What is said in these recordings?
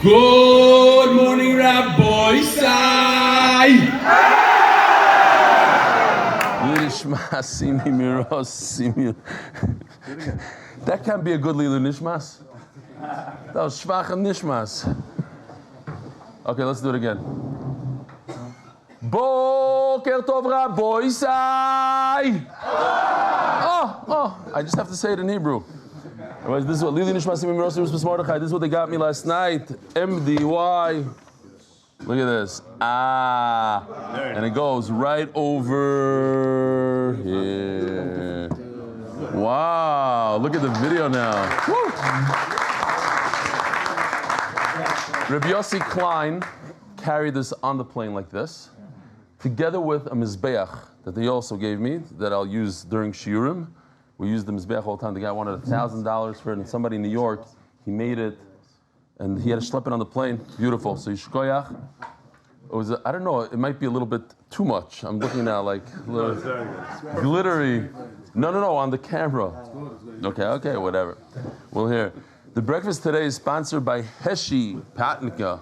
Good morning, Rabbi Sai. That can't be a good Lilu Nishmas. That was Shvachem Nishmas. Okay, let's do it again. Boker Tov Rabbi Sai. Oh, I just have to say it in Hebrew. Otherwise, this is what Lilu Nishmas Mordechai. This is what they got me last night. MDY. Look at this. And it goes right over here. Wow, look at the video now. Woo. Rabbi Yossi Klein carried this on the plane like this, together with a mizbeach that they also gave me that I'll use during shiurim. We use the mizbeach all the time. The guy wanted $1,000 for it, and somebody in New York, he made it, and he had to schlep it on the plane. Beautiful. So yishkoyach. It was, I don't know, it might be a little bit too much. I'm looking now like glittery. No, on the camera. Okay, whatever. We'll hear. The breakfast today is sponsored by Heshi Patnika.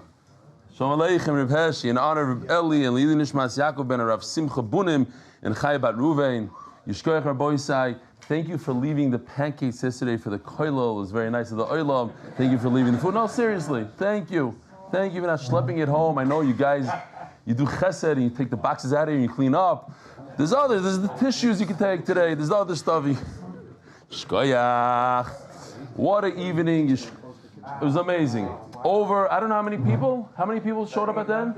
Shalom Aleichem Reb Heshi, in honor of Eli and Eli Nishmas Yaakov ben Rav Simcha Bunim and Chaya bat Ruvain. Yishkoyach Rabbi Sai. Thank you for leaving the pancakes yesterday for the koilol. It was very nice of the oilam. Thank you for leaving the food. No, seriously, thank you. Thank you for not schlepping it home. I know you guys, you do chesed and you take the boxes out of here and you clean up. There's the tissues you can take today. There's other stuff. Shkoyach. What an evening. It was amazing. Over, I don't know how many people showed up at the end?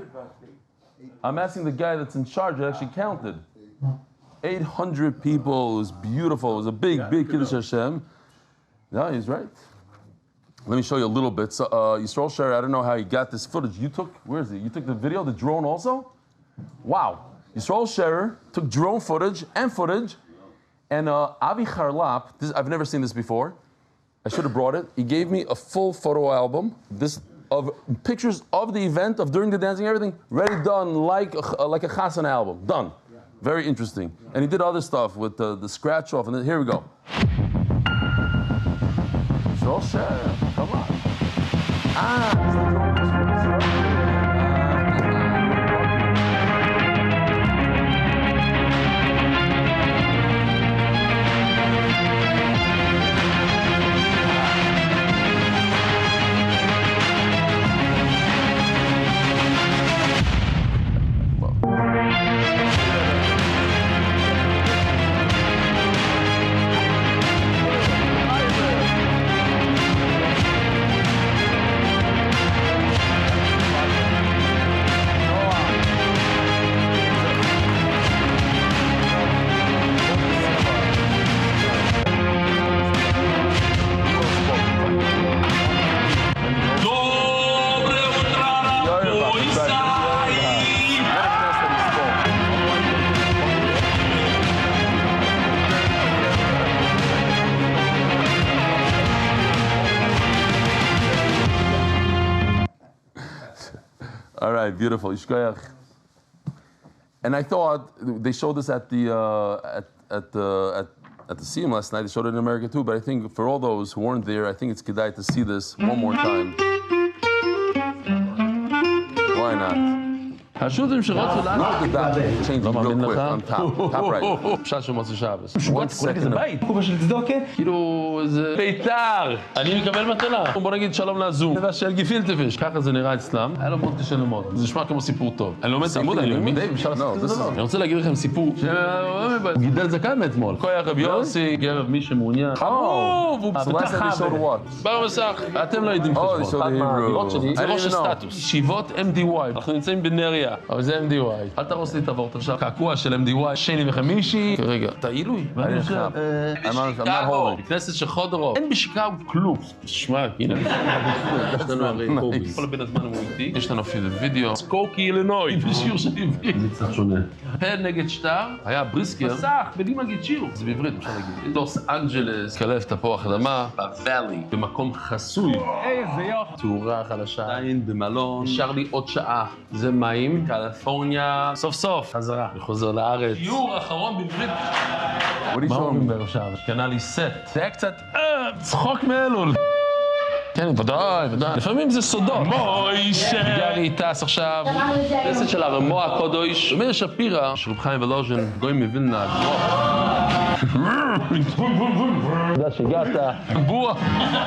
I'm asking the guy that's in charge that actually counted. 800 people. It was beautiful. It was a big Kiddush Hashem. No, he's right. Let me show you a little bit. So, Yisrael Sher, I don't know how you got this footage. Where is it? You took the video, the drone also? Wow. Yisrael Sher took drone footage, and Avi Charlap, I've never seen this before. I should have brought it. He gave me a full photo album, of pictures of the event, of during the dancing, everything, ready, done, like a Chassan album. Done. Very interesting. And he did other stuff with the scratch off, and then, here we go. Yisrael Sher, come on. All right, beautiful. Yishkoyach. And I thought they showed this at the Siyum last night. They showed it in America too. But I think for all those who weren't there, I think it's kedai to see this one more time. Why not? Hashudim שרצו לנו change it real quick on top right. פשט של מוצאי שבס. 1 second. קופה של צדוקה? כאילו איזה ביתר. אני מקבל מתנה. בוא נגיד שלום לזום. זה של גפילטפיש. ככה זה נראה אצלם. היה לו מאוד קשה ללמוד. זה נשמע כמו סיפור טוב. אני לומד סיפור דיימי. אני רוצה להגיד לכם סיפור. הוא גידל זקן מאתמול. כוח רבי יוסי, גרב מי שמעוניין. והוא פתח חבר. בר מסך. אתם לא יודעים חשבון. אחת מהדירות שלי זה ראש הסטטוס. ישיבות MDY. אנחנו נמצאים בנריה. אבל זה MDY. אל תרוס לי את עבורת עכשיו. קעקוע של MDY, שני וחמישי. רגע, אתה עילוי. ואני עכשיו. בשיקגו. בכנסת של חודרוב. אין בשיקגו כלום. תשמע, הנה. יש לנו הרי קובי. כל הבן הזמן הוא איתי. יש לנו אפילו וידאו. סקוקי אילינוי. בשיעור של עברית. זה קצת שונה. פן נגד שטר. היה בריסקר. מסך. בלי מגיד שיר. זה בעברית, אפשר להגיד. לוס אנג'לס. כלב תפוח אדמה. בוואלי. במקום חסוי. איזה יופי. תאורה חלשה. עדיין במלון. נשאר לי עוד שעה. זה מים. קליפורניה. סוף. חזרה. וחוזר לארץ. שיעור אחרון בעברית. מה אומרים עכשיו? קנה לי סט. זה היה קצת צחוק מאלול. כן, ודאי. לפעמים זה סודות. מוישה! גרי טס עכשיו. טסת של הרמו הקודש. מאיר שפירא, שרב חיים ולוז'ן, גוי מווילנה. תודה שהגעת. בוע.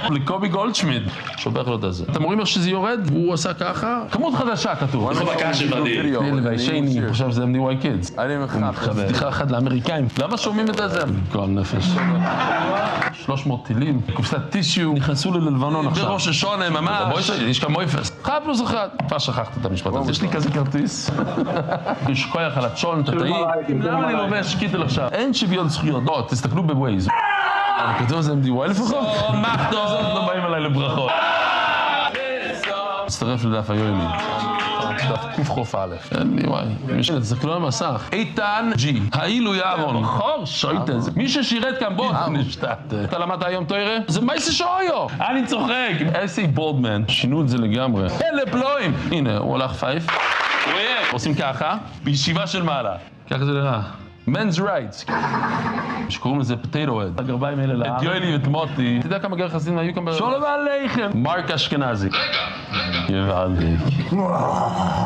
לקובי גולדשמיד. שובח לו את זה. אתם רואים איך שזה יורד? והוא עשה ככה? כמות חדשה כתוב. זה בקש שבדי. והשני, אני חושב שזה MDY Kids. אני מחכה. בדיחה אחת לאמריקאים. למה שומעים את זה? כל נפש. 300 טילים, קופסת טישיו, נכנסו ללבנון עכשיו. בראש השונה ממש. יש כאן מויפס. 1+1. כבר שכחת את המשפט הזה. יש לי כזה כרטיס. יש כוח על הצ'ון, תתאי. למה אני לובש קיטל עכשיו? אין שוויון זכויות. לא, תסתכלו בווייז. אני כותב על זה MDY לפחות? מחדו. לא באים עליי לברכות. מצטרף לדף היומי. דף קוף א'. אין לי וואי. תסתכלו על המסך. איתן ג'י. העילוי אהרון. חור שויטה. מי ששירת כאן בוא נשתת. אתה למדת היום תוירה? זה מייסה שויו. אני צוחק. אסי בולדמן. שינו את זה לגמרי. אלה פלואים. הנה, הוא הולך פייף. עושים ככה. בישיבה של מעלה. ככה זה נראה. Men's rights. שקוראים לזה פטייטו הד. הגרביים האלה לארץ. את יואלי ואת מוטי. אתה יודע כמה גר חסידים היו כאן שולם עליכם. מרק אשכנזי. יבעלי.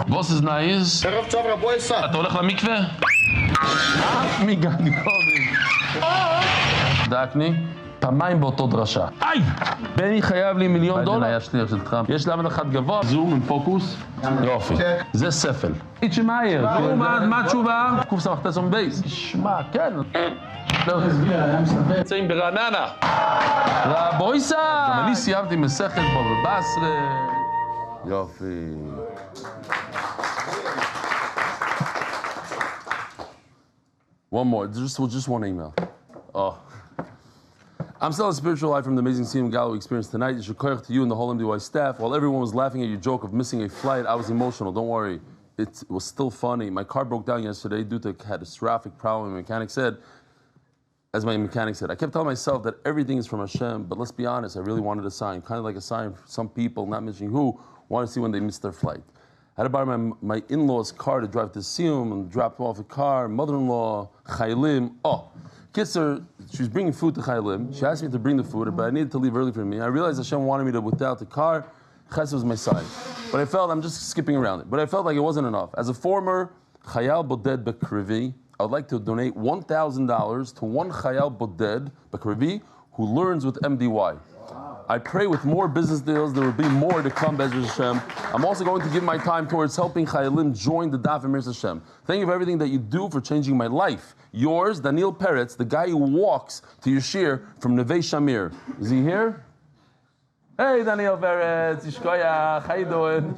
בוס is nice. ערב טוב רבוי סע. אתה הולך למקווה? מגני קודם. דקני. פעמיים באותו דרשה. איי! בני חייב לי $1,000,000. היה שליח של טראמפ. יש לעבד אחד גבוה. זום עם פוקוס. יופי. זה ספל. איצ'י מאיר. מה התשובה? קוף סמכת סום בייס. שמע, כן. נמצאים ברעננה. רבויסה! גם אני סיימתי מסכת בבא בסרה. יופי. One more. Just one email. Oh. I'm still a spiritual life from the amazing Siyum Gallery experience tonight. It's Shelaima to you and the whole MDY staff. While everyone was laughing at your joke of missing a flight, I was emotional. Don't worry. It was still funny. My car broke down yesterday due to a catastrophic problem. My mechanic said, I kept telling myself that everything is from Hashem, but let's be honest, I really wanted a sign, kind of like a sign for some people, not mentioning who, want to see when they miss their flight. I had to borrow my in-law's car to drive to Siyum and drop off a car, mother-in-law, Chaylim. Kisser, she was bringing food to Chaylim. She asked me to bring the food, but I needed to leave early for me. I realized Hashem wanted me to without the car. Chesed was my side. But I felt, I'm just skipping around it, but I felt like it wasn't enough. As a former Chayal Boded Bekrivi, I would like to donate $1,000 to one Chayal Boded Bekrivi who learns with MDY. I pray with more business deals, there will be more to come, Be'ez Hashem. I'm also going to give my time towards helping Chayalim join the Daf Yomi Hashem. Thank you for everything that you do for changing my life. Yours, Daniel Peretz, the guy who walks to your shir from Neve Shamir. Is he here? Hey, Daniel Peretz, Yishkoyach, how you doing?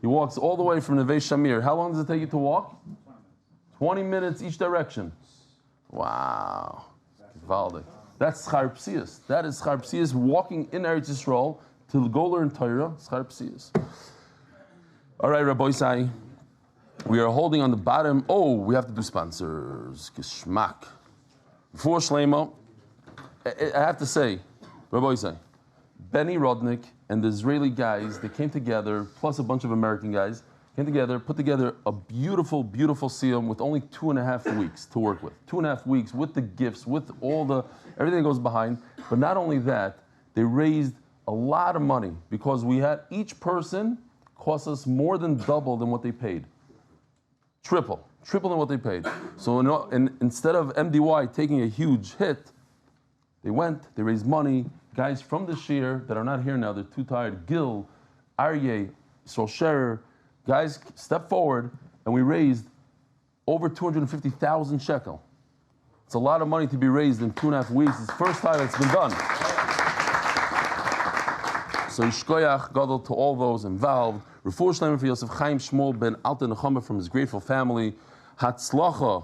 He walks all the way from Neve Shamir. How long does it take you to walk? 20 minutes each direction. Wow. Valdik. That's Schar Psias. That is Schar Psias walking in Eretz Yisrael to go learn Torah. Schar Psias. All right, Rabbi Isai. We are holding on the bottom. Oh, we have to do sponsors. Geschmack. Before Shelaima, I have to say, Rabbi Isai, Benny Rodnick and the Israeli guys, they came together, plus a bunch of American guys, came together, put together a beautiful, beautiful Siyum with only 2.5 weeks to work with. 2.5 weeks with the gifts, with all the, everything that goes behind. But not only that, they raised a lot of money because we had, each person cost us more than double than what they paid. Triple than what they paid. So instead of MDY taking a huge hit, they raised money. Guys from the shir that are not here now, they're too tired. Gil, Aryeh, Yisrael Scherer, guys, step forward, and we raised over 250,000 shekel. It's a lot of money to be raised in 2.5 weeks. It's the first time it's been done. So Yishkoyach Gadol to all those involved. Refuah Shelaima for Yosef Chaim Shmuel Ben Alte Nechama from his grateful family. Hatzlacha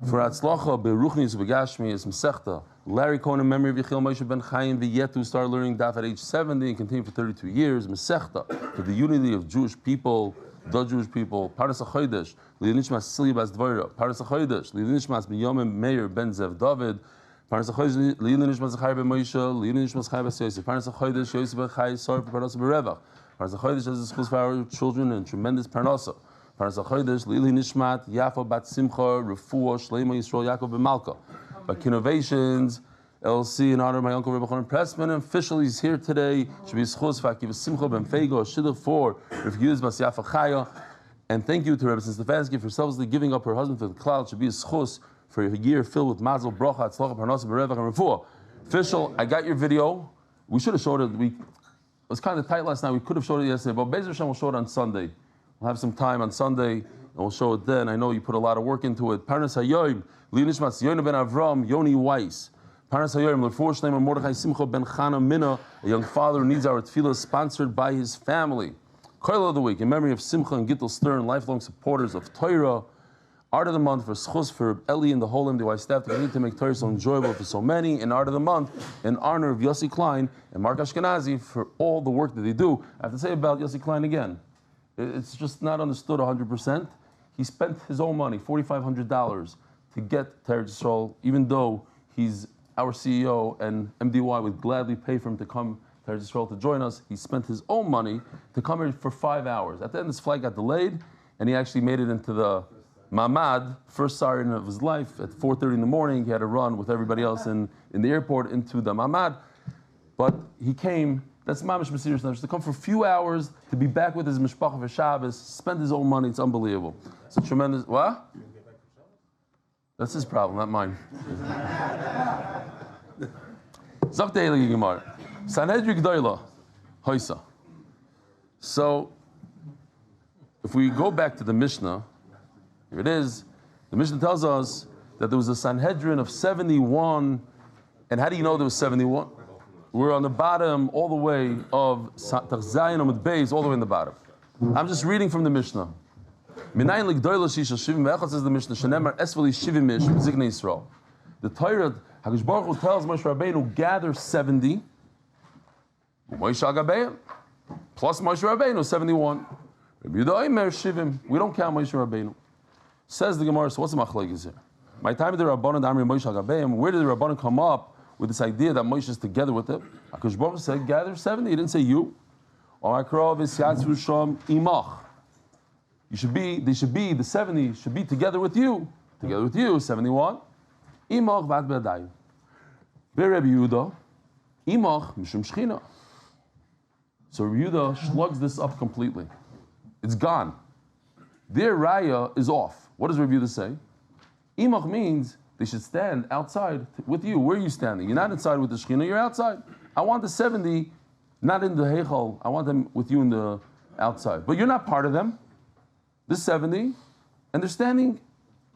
for Hatzlacha Berухניות ובגשמיות Masechta. Larry Cohn in memory of Yechiel Moshe Ben Chaim V'yetu started learning Daf at age 70 and continued for 32 years. Masechta for the unity of Jewish people, the Jewish people. Parnassa B'revach Refuah Siyum Dvora. Parnassa B'revach Refuah Benimin Meir Ben Zev David. Parnassa B'revach Zechraya Ben Moshe. Chaya Ben Yosef. Parnassa B'revach Yosef Ben Chaya Sara Parnassa B'revach. Parnassa B'revach has the schools for our children and tremendous Parnassa. Parnassa B'revach nishmat Yafa Bat Simcha Refuah Shelaima Yisrael Yaakov Ben Malka. By Kidnovations LLC in honor of my uncle Rebbitzen Pressman. Officially, he's here today. Should be schus for Akiva Simcha Ben Fayga, shidduch for refused by Chaya. And thank you to Rebbitzen Stefansky for selflessly giving up her husband for the cloud. Should be a schus for a year filled with mazel, bracha, הצלחה, Parnassa B'revach Refuah. Official, I got your video. We should have showed it. It was kind of tight last night. We could have showed it yesterday, but Beis Hashem will show it on Sunday. We'll have some time on Sunday, and we'll show it then. I know you put a lot of work into it. Parnassa B'revach Refuah, Yoni Ben Avram, Yoni Weiss. Parnassa B'revach Refuah, Shelaima Mordechai Simcha Ben Chaim Mina, a young father who needs our tefillah, sponsored by his family. Koil of the week, in memory of Simcha and Gittel Stern, lifelong supporters of Torah. Art of the month for schus for Eli and the whole MDY staff to continue to make Torah so enjoyable for so many. And art of the month in honor of Yossi Klein and Mark Ashkenazi for all the work that they do. I have to say about Yossi Klein again. It's just not understood 100%. He spent his own money, $4,500, to get Torah Yisrael, even though he's our CEO and MDY would gladly pay for him to come to Torah Yisrael to join us. He spent his own money to come here for 5 hours. At the end, his flight got delayed, and he actually made it into the Mamad, first siren of his life, at 4:30 in the morning. He had to run with everybody else in the airport into the Mamad. But he came, that's Mamish Mesiris Nefesh, to come for a few hours, to be back with his Mishpacha for Shabbos, spend his own money. It's unbelievable. It's a tremendous, what? That's his problem, not mine. Zok De'eli Gemara. Sanhedrin G'doila, Hoysa. So, if we go back to the Mishnah, here it is. The Mishnah tells us that there was a Sanhedrin of 71. And how do you know there was 71? We're on the bottom all the way of Zayin Amud Beis, all the way in the bottom. I'm just reading from the Mishnah. Minayin l'gdoila shisha shivim ve'echad, says the Mishnah, shenemar esveli shivim ish b'ziknei Yisrael. The Torah, HaKadosh Baruch Hu tells Moshe Rabbeinu, gather 70, Moshe Agabeim, plus Moshe Rabbeinu, 71. Rabbi Yehuda Omer shivim. We don't count Moshe Rabbeinu. Says the Gemara, so what's the machlokes here? My time of the Rabbanan, Amri Moshe Agabeim, where did the Rabbanan come up with this idea that Moshe is together with it? HaKadosh Baruch Hu said, gather 70. He didn't say you. They should be, the 70 should be together with you. Together with you, 71. Imach vat be'adayim. Be'Rebbi Yehuda, imach mishum shchina. So Rabbi Yehuda slugs this up completely. It's gone. Their raya is off. What does Rabbi Yehuda say? Imach means they should stand outside with you. Where are you standing? You're not inside with the shchina, you're outside. I want the 70 not in the heichal. I want them with you in the outside. But you're not part of them. This 70, and they're standing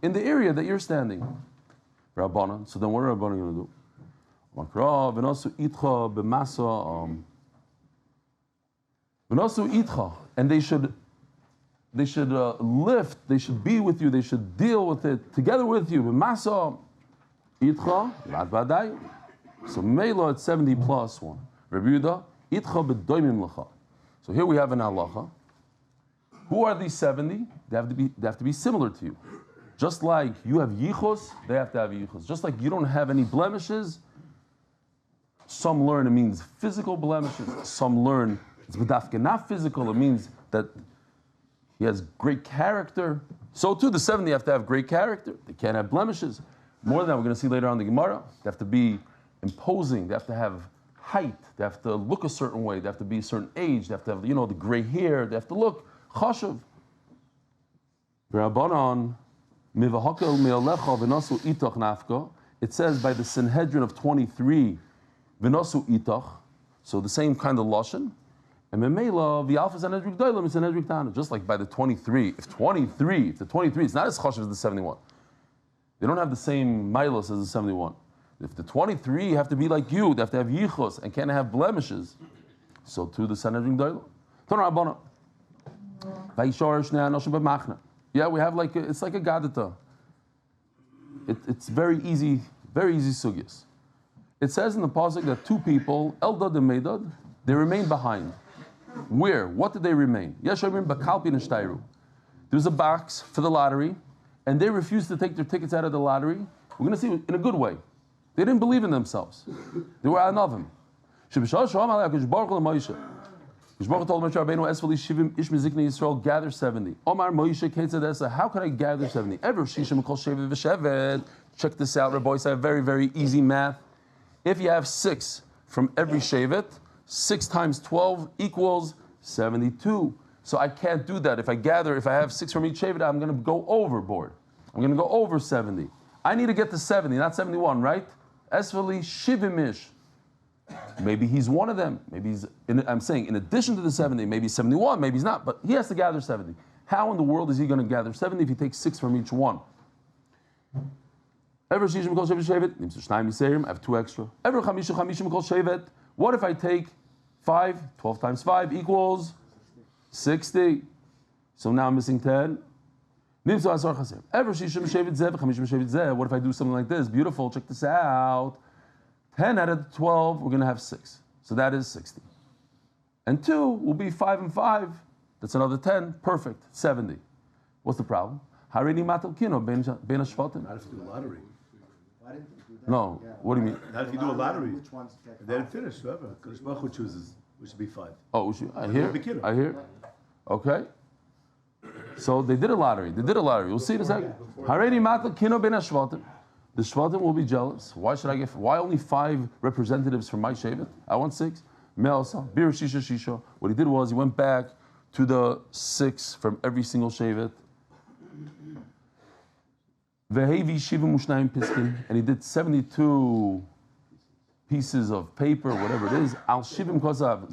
in the area that you're standing. Rabbanan. So then what are Rabbanan going to do? Makra v'nosu itcha b'masa v'nosu itcha, and they should lift. They should be with you. They should deal with it together with you. B'masa itcha vat v'adai. So Mela at 70 plus 1. Rabbi Yehuda itcha b'doimim lecha. So here we have an halacha. Who are these 70? They have to be similar to you. Just like you have yichus, they have to have yichus. Just like you don't have any blemishes, some learn it means physical blemishes. Some learn it's b'dafke not physical. It means that he has great character. So too, the 70 have to have great character. They can't have blemishes. More than that, we're going to see later on in the Gemara. They have to be imposing. They have to have height. They have to look a certain way. They have to be a certain age. They have to have, the gray hair. They have to look chashuv. Rabbanan mivahakel me'alecha v'nasu itach nafka. It says by the Sanhedrin of 23 v'nasu itach. So the same kind of lashon. And memela v'alfa Sanhedrin g'dolim is Sanhedrin tana. Just like by the 23. If the 23, it's not as chashuv as the 71. They don't have the same milos as the 71. If the 23 have to be like you, they have to have yichus and can't have blemishes. So too the Sanhedrin g'dolim. Tana Rabbanan. Yeah, we have it's like a gadita. It's very easy sugyas. It says in the pasuk that two people, Eldad and Medad, they remain behind. Where? What did they remain? There's a box for the lottery, and they refused to take their tickets out of the lottery. We're going to see in a good way. They didn't believe in themselves. They were anavim. Baruch told Moshe Rabbeinu, "Esveli shivim ish miziknei Yisrael, gather 70." Omar Moshe Ketzadesa, how can I gather 70? Ever shishim kol shevet v'shevet. Check this out, Rabbi. It's a very, very easy math. If you have 6 from every shevet, 6 times 12 equals 72. So I can't do that. If I have 6 from each shevet, I'm going to go overboard. I'm going to go over 70. I need to get to 70, not 71, right? Esveli shivimish. Maybe he's one of them. Maybe he's, I'm saying, in addition to the 70, maybe 71, maybe he's not, but he has to gather 70. How in the world is he going to gather 70 if he takes 6 from each one? Ever shishim kol shevet, I have 2 extra. Ever chamishim kol shevet. What if I take 5? 12 times 5 equals 60. So now I'm missing 10. Ever shishim shevet zeh, chamishim shevet zeh. What if I do something like this? Beautiful, check this out. 10 out of the 12, we're going to have 6. So that is 60. And 2 will be 5 and 5. That's another 10. Perfect. 70. What's the problem? Harini matal kino ben ashvatim. Not if you do a lottery. No. What do you mean? Not if you do a lottery. Then finish, whoever. Kodesh Baruch Hu chooses. We should be 5. Oh, I hear. Okay. So they did a lottery. We'll see in a second. Harini matal kino ben ashvatim. The Shvatim will be jealous. Why only 5 representatives from my shevet? I want 6. Me'asa, bir shisha shisha. What he did was he went back to the 6 from every single shevet. Vehevi shivim u'shnayim piskin, and he did 72 pieces of paper, whatever it is. Al shivim kosav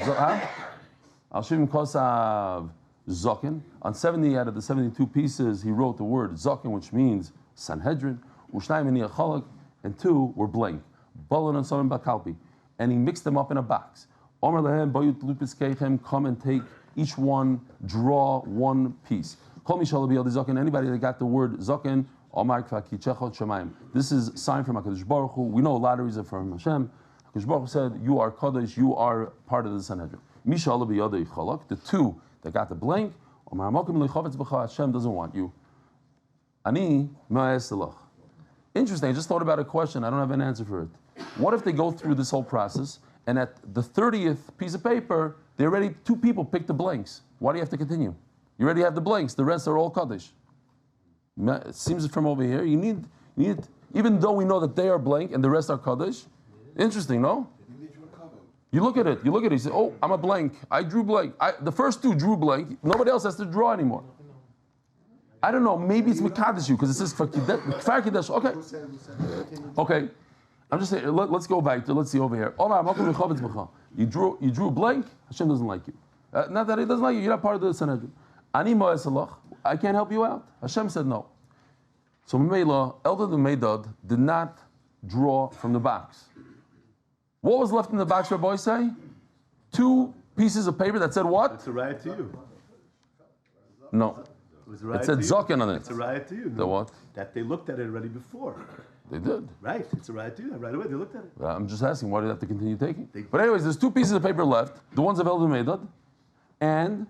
zokin. On 70 out of the 72 pieces, he wrote the word zokin, which means Sanhedrin. And 2 were blank. And he mixed them up in a box. Come and take each one, draw 1 piece. Anybody that got the word zaken, this is a sign from HaKadosh Baruch Hu. We know lotteries are from Hashem. HaKadosh Baruch Hu said, you are Kodesh, you are part of the Sanhedrin. The 2 that got the blank, Hashem doesn't want you. Interesting, I just thought about a question, I don't have an answer for it. What if they go through this whole process, and at the 30th piece of paper, 2 people picked the blanks? Why do you have to continue? You already have the blanks, the rest are all Kaddish. It seems from over here, you need, even though we know that they are blank and the rest are Kaddish, interesting, no? You look at it, you say, oh, I'm a blank, I drew blank. The first 2 drew blank, nobody else has to draw anymore. I don't know, maybe it's Mekadesh you, because it says Kfar Kidesh. Okay. I'm just saying, let's go back to, let's see over here. You drew blank, Hashem doesn't like you. Not that he doesn't like you, you're not part of the Sanhedrin. I can't help you out. Hashem said no. So Mela, Eldad and Medad did not draw from the box. What was left in the box, Rabbi say? 2 pieces of paper that said what? It's a riot to you. No. It said Zokin on it. It's a riot to you. The what? That they looked at it already before. They did. Right. It's a riot to you. Right away they looked at it. I'm just asking, why do they have to continue taking? But anyways, there's 2 pieces of paper left. The ones of Eldad and Medad. And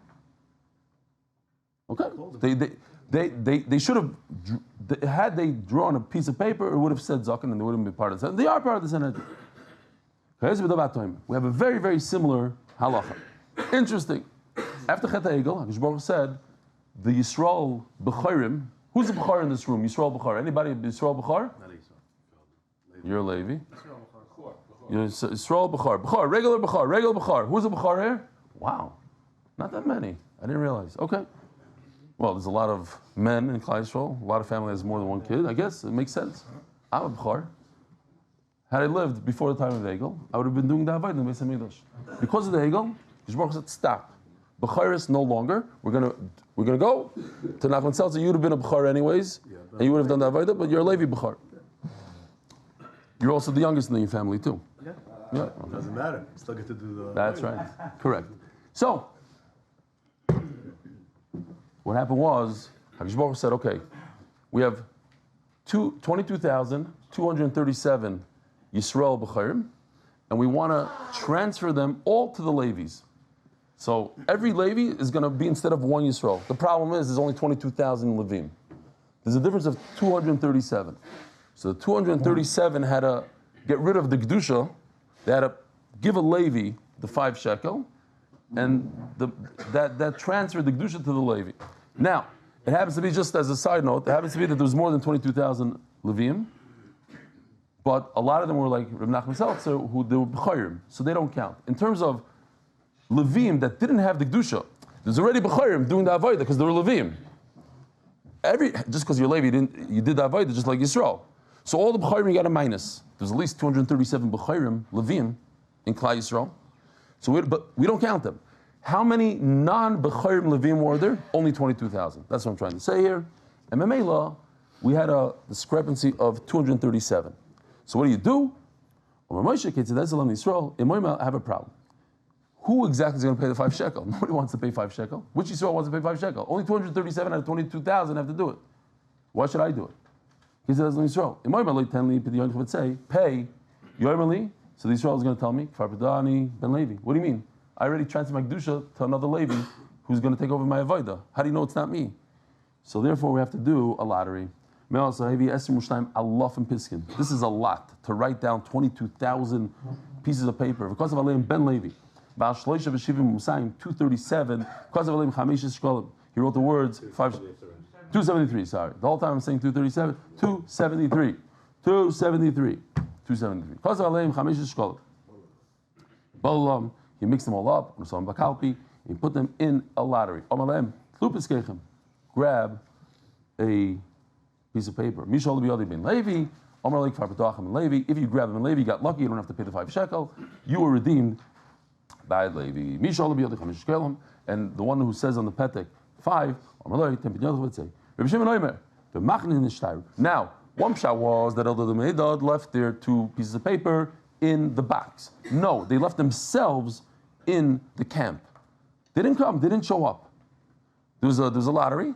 okay, they should have, had they drawn a piece of paper, it would have said Zokin and they wouldn't be part of the Sanhedrin. They are part of the Sanhedrin. We have a very, very similar halacha. Interesting. After Chet HaEgel, HaKadosh Baruch Hu said, the Yisrael B'charim, who's the B'char in this room? Yisrael B'char. Anybody Yisrael B'char? You're a Levi. You're Yisrael B'char. B'char, regular B'char. Who's the B'char here? Wow. Not that many. I didn't realize. Okay. Well, there's a lot of men in Klal Yisrael. A lot of family has more than 1 kid. I guess it makes sense. I'm a B'char. Had I lived before the time of the Egel, I would have been doing the Avodah in the Beis HaMikdash. Because of the Egel, HaKadosh Baruch Hu said, stop. B'charis no longer. We're gonna go to Nachman Seltzer. You would have been a B'char anyways, and you would have done the Avodah, but you're a Levi B'char. You're also the youngest in your family too. Yeah. Okay. Doesn't matter. Still get to do the. That's right. Correct. So, what happened was, HaKadosh Baruch Hu said, okay, we have 22,237 Yisrael B'charim, and we want to transfer them all to the Levis. So every Levi is going to be instead of 1 Yisrael. The problem is there's only 22,000 Levim. There's a difference of 237. So the 237 had to get rid of the Kedusha. They had to give a Levi the 5 shekel, and that transferred the Kedusha to the Levi. Now, it happens to be, just as a side note, it happens to be that there's more than 22,000 Levim. But a lot of them were like Reb Nachman Seltzer, who they were B'chayrim, so they don't count. In terms of Levim that didn't have the Kedusha, there's already B'chayrim doing the Avodah because they were Levim. Just because you're Levi, you did the Avodah just like Yisrael. So all the B'chayrim you got a minus. There's at least 237 B'chayrim, Levim, in Klal Yisrael. But we don't count them. How many non-B'chayrim Levim were there? Only 22,000. That's what I'm trying to say here. And Memela, we had a discrepancy of 237. So what do? I have a problem. Who exactly is going to pay the 5 shekel? Nobody wants to pay 5 shekel. Which Yisrael wants to pay 5 shekel? Only 237 out of 22,000 have to do it. Why should I do it? He says, Yisrael. Would say, pay Yoimali. So the Yisrael is going to tell me, Ben Levi. What do you mean? I already transferred my Kedusha to another Levi who's going to take over my Avodah. How do you know it's not me? So therefore we have to do a lottery. This is a lot to write down 22,000 pieces of paper. Because of Aleim Ben Levi. 237. Because of Aleim Chamesh Shkolim. He wrote the words 273, sorry. The whole time I'm saying 237. 273. 273. 273. Because of Aleim Chamesh Shkolim. He mixed them all up, he put them in a lottery. Grab a piece of paper. If you grab them in Levi, you got lucky, you don't have to pay the 5 shekel. You were redeemed by Levi. And the one who says on the Petek 5, now, one pshat was that Elder Medad left their 2 pieces of paper in the box. No, they left themselves in the camp. They didn't come, they didn't show up. There was a lottery.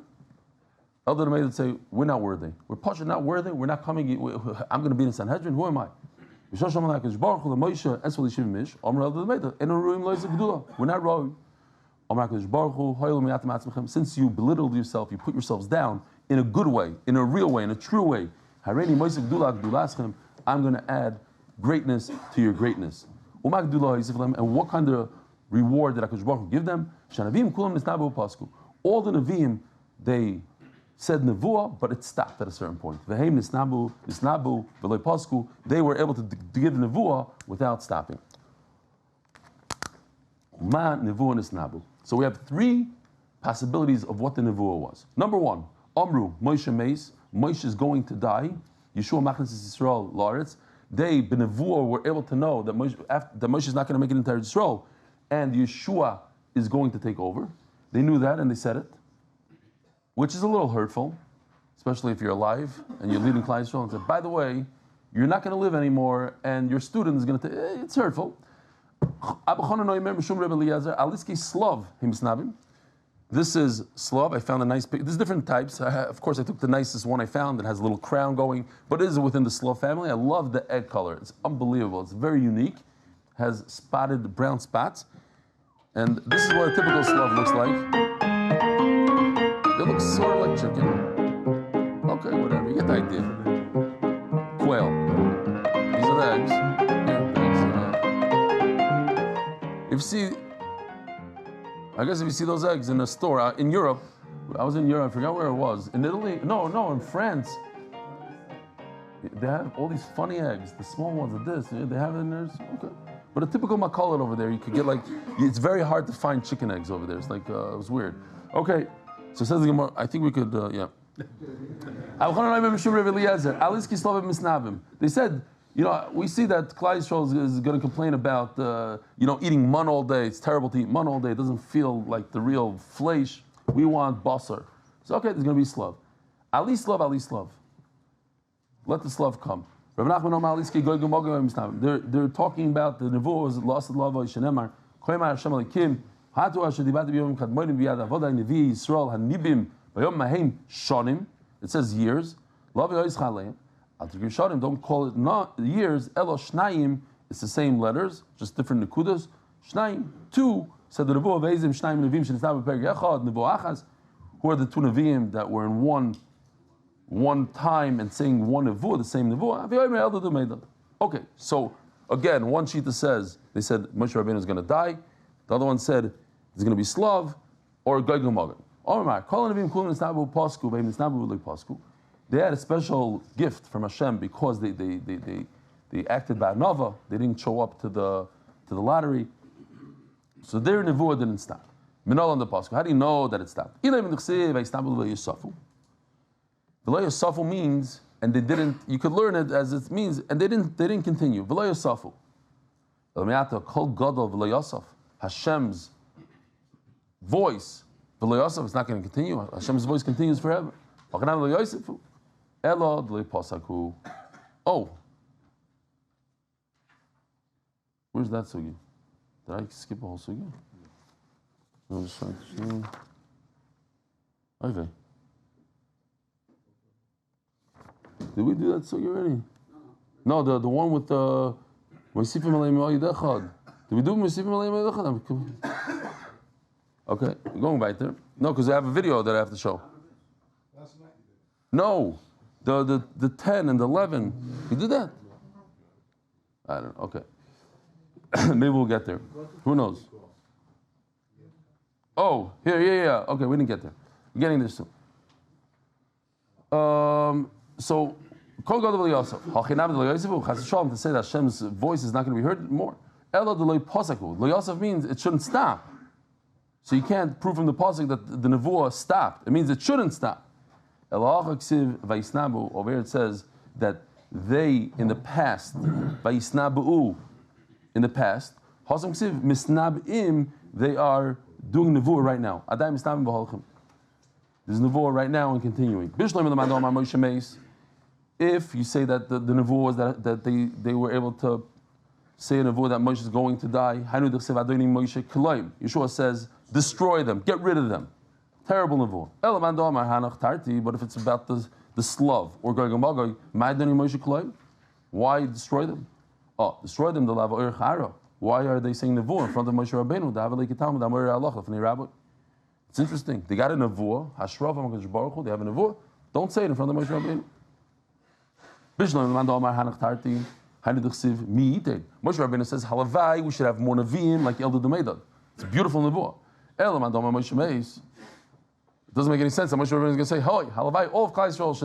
Elder Medad would say, we're not worthy. We're Pasha not worthy, we're not coming, I'm going to be in the Sanhedrin, who am I? We're not wrong. Since you belittled yourself, you put yourselves down in a good way, in a real way, in a true way. I'm going to add greatness to your greatness. And what kind of reward did HaKadosh Baruch Hu give them? All the Nevi'im, they said Nevuah, but it stopped at a certain point. They were able to give Nevuah without stopping. So we have 3 possibilities of what the Nevuah was. Number 1, Amru, Moshe Meis, Moshe is going to die. Yeshua Machnas Yisrael La'aretz. They, B'Nevuah, were able to know that Moshe is not going to make it into Yisrael, and Yeshua is going to take over. They knew that, and they said it, which is a little hurtful, especially if you're alive and you're leading Klal Yisrael, and said, by the way, you're not going to live anymore, and your student is going to take. It's hurtful. This is Slav. I found a nice picture. There's different types. Of course, I took the nicest one I found that has a little crown going, but it is within the Slav family. I love the egg color. It's unbelievable. It's very unique. Has spotted brown spots. And this is what a typical Slav looks like. They look sort of like chicken. Okay, whatever. You get the idea. Quail. These are the eggs. If you see, I guess if you see those eggs in a store in Europe, I was in Europe, I forgot where it was. In Italy, no, in France, they have all these funny eggs, the small ones of this, they have it in there, okay. But a typical makalot over there, you could get it's very hard to find chicken eggs over there. It's like, it was weird. Okay, so it says the Gemara, I think we could, yeah. They said, we see that Klal Yisrael is going to complain about, eating mun all day. It's terrible to eat mun all day. It doesn't feel like the real flesh. We want basar. So okay, there's going to be slav. Ali slav. Let the slav come. They're talking about the nevuah was lost in lava. Shenemar. Koyma Hashem Alikim. Hatu Hashem Dibati B'Yom Kadmonim B'Yad Avodah Nevi Yisrael Hanibim B'Yom Mahem Shonim. It says years. Lavi Ois Chaleim. Don't call it not years. Elo Shnayim. It's the same letters, just different nekudas. Shnayim. 2 said the nevuah Veizim Shnayim Nevim Shenitzna B'Perek Echad Nevuah Achaz. Who are the 2 Nevi'im that were in one time and saying one nevuah, the same nevuah. Okay, so again, one shita says they said Moshe Rabbeinu is going to die. The other one said it's going to be Slav or Gog and Magog. They had a special gift from Hashem because they acted by Nova. They didn't show up to the lottery. So their nevuah didn't stop. Minol on the pasuk. How do you know that it stopped? Eli Stefansky Yosafu means, and they didn't. You could learn it as it means, and they didn't continue. V'lo Yosafu. Kol gadol v'lo Yosef. Hashem's voice, v'lo Yosef, is not going to continue. Hashem's voice continues forever. Oh, where's that sugi? Did I skip a whole sugi? Okay. Did we do that sugi already? No, the one with the Mosifim Aleim Yidechad. Did we do Mosifim Aleim Yidechad? Okay, going back there. No, because I have a video that I have to show. No, the 10 and the 11. You did that? I don't know. Okay. Maybe we'll get there. Who knows? Oh, here, yeah. Okay, we didn't get there. We're getting there soon. So, Kol Gadol Yosef. To say that Hashem's voice is not going to be heard more. Elo de lo posaku. Lo Yosef means it shouldn't stop. So you can't prove from the pasuk that the nevuah stopped. It means it shouldn't stop. Over here it says that they in the past, vayisnabu, in the past, they are doing nevuah right now. There's nevuah right now and continuing. If you say that the nevuah was that they were able to say a nevuah that Moshe is going to die, Yeshua says, destroy them, get rid of them. Terrible nevuah. But if it's about the slav or Gog and Magog, why destroy them? Oh, destroy them. Why are they saying nevuah in front of Moshe Rabbeinu? It's interesting. They got a nevuah. Hashraf HaMakadosh Baruch Hu. They have a nevuah. Don't say it in front of Moshe Rabbeinu. Moshe Rabbeinu says, Halavai, we should have more neviim like Elder Demedad. It's a beautiful nevuah. It doesn't make any sense that Moshe Rabbeinu is going to say, "Hoy, Halavai, all of Klal Yisrael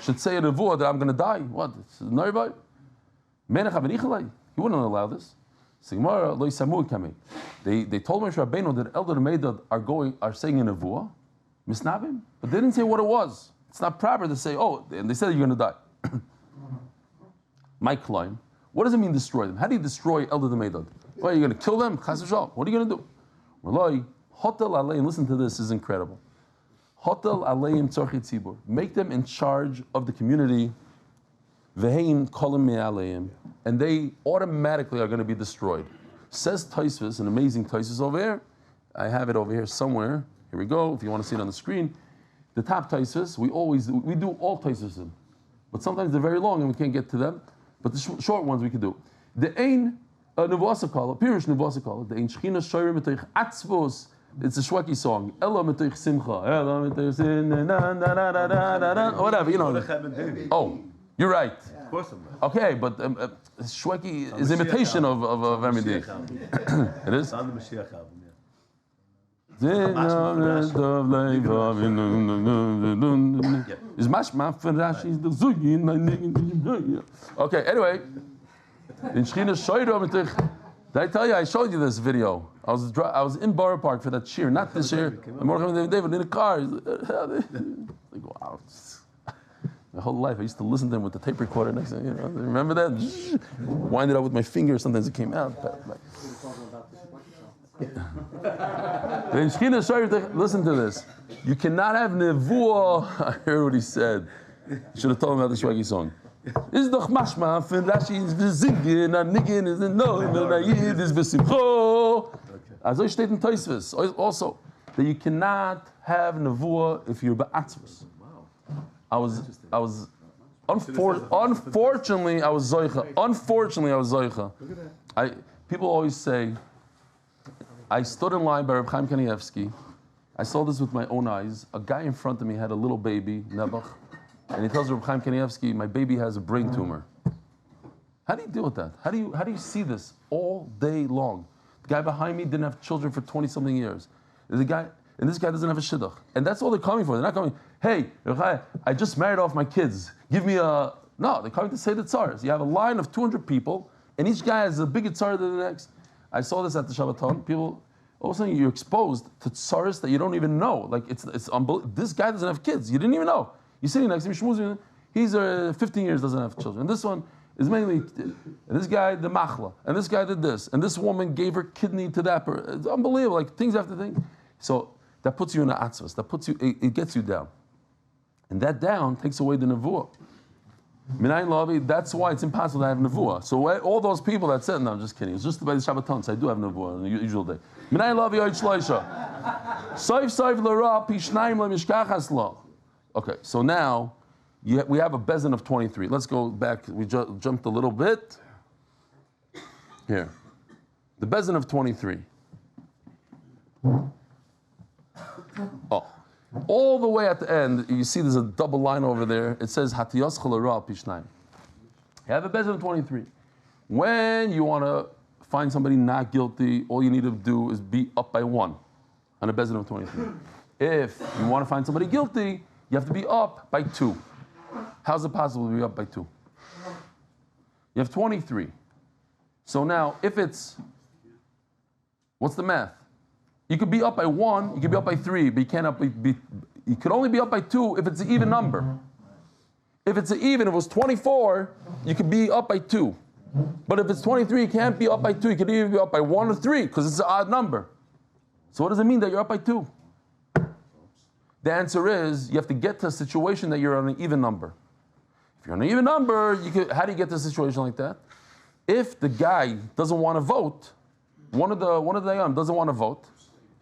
should say a nevuah that I'm going to die." What? It's nervous. He wouldn't allow this. They told Moshe Rabbeinu that Elder Meidad are saying a nevuah, misnabim, but they didn't say what it was. It's not proper to say, "Oh," and they said you're going to die. My climb. What does it mean destroy them? How do you destroy Elder Meidad? Well, you're going to kill them? Chas v'shalom. What are you going to do? Hotel aleim. Listen to this. Is incredible. Hotel aleim tzorchi tzibur. Make them in charge of the community. Vehein kolim me'aleim, and they automatically are going to be destroyed. Says Tosfos, an amazing Tosfos over here. I have it over here somewhere. Here we go. If you want to see it on the screen, the top Tosfos we do all Tosfos, but sometimes they're very long and we can't get to them. But the short ones we can do. The ein nevuasakala, pirish nevuasakala. The ein shchina shoyrim metoich atzvos. It's a Shweki song. Ella metoich simcha. Ella metoich whatever, you know. Oh, you're right. Of course I'm right. Okay, but Shweki is imitation of Emily. It is? On the Mashiach album, Is mashma for Rashi's the zugi. Okay, anyway. In Shechina Shoyro Mitich. Did I tell you I showed you this video? I was in Borough Park for that shir, not this year. I'm working with David in a car. Like, wow. My whole life I used to listen to him with the tape recorder next to me. You know, remember that? Wind it up with my finger. Sometimes it came out. Listen to this. You cannot have nevuah. I heard what he said. You should have told him about the Shweki song. Is doch mashma fin Rashi is v'zingin and nigin is no and nayid is v'simcho. As I stated in Tosfos also that you cannot have nevuah if you're ba'atzvus. Unfortunately I was zoicha. People always say, I stood in line by Reb Chaim Kanievsky. I saw this with my own eyes. A guy in front of me had a little baby, Nebuch, and he tells Reb Chaim Kanievsky, my baby has a brain tumor. How do you deal with that? How do you see this all day long? The guy behind me didn't have children for 20-something years. And this guy doesn't have a shidduch. And that's all they're coming for. They're not coming, Hey, Chaya, I just married off my kids. Give me a... No, they're coming to say the tzaras. You have a line of 200 people, and each guy has a bigger tzara than the next. I saw this at the Shabbaton. People, all of a sudden you're exposed to tzaras that you don't even know. Like, it's unbelievable. This guy doesn't have kids. You didn't even know. You're sitting next to him, Shmuel, he's 15 years, doesn't have children. And this one is mainly... And this guy, the machla. And this guy did this. And this woman gave her kidney to that person. It's unbelievable. Like, things after things. So, that puts you in the atzvas. That puts you... It gets you down. And that down takes away the nevuah. Minayin Lavi, that's why it's impossible to have nevuah. So all those people that said, no, I'm just kidding. It's just by the Shabbaton, so I do have nevuah on the usual day. Minayin Lavi oit shloisha. Soif l'ra pishnayim le'mishkachas lo. Okay, so now we have a bezin of 23. Let's go back. We jumped a little bit. Here. The bezin of 23. Oh. All the way at the end, you see there's a double line over there. It says, Hatiyos chalera pishnayim. You have a bezin of 23. When you want to find somebody not guilty, all you need to do is be up by 1 on a bezin of 23. If you want to find somebody guilty, you have to be up by 2. How's it possible to be up by 2? You have 23. So now, if it's, what's the math? You could be up by 1, you could be up by 3, but you can't you could only be up by 2 if it's an even number. If it's an even, if it was 24, you could be up by 2. But if it's 23, you can't be up by 2, you could either be up by 1 or 3, because it's an odd number. So what does it mean that you're up by 2? The answer is, you have to get to a situation that you're on an even number. If you're on an even number, how do you get to a situation like that? If the guy doesn't want to vote, one of the Yom doesn't want to vote,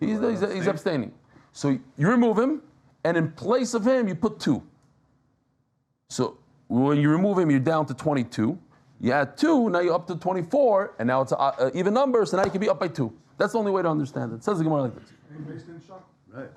he's abstaining. So you remove him, and in place of him, you put 2. So when you remove him, you're down to 22. You add 2, now you're up to 24, and now it's an even number, so now you can be up by 2. That's the only way to understand it. It says the Gemara like this. Right.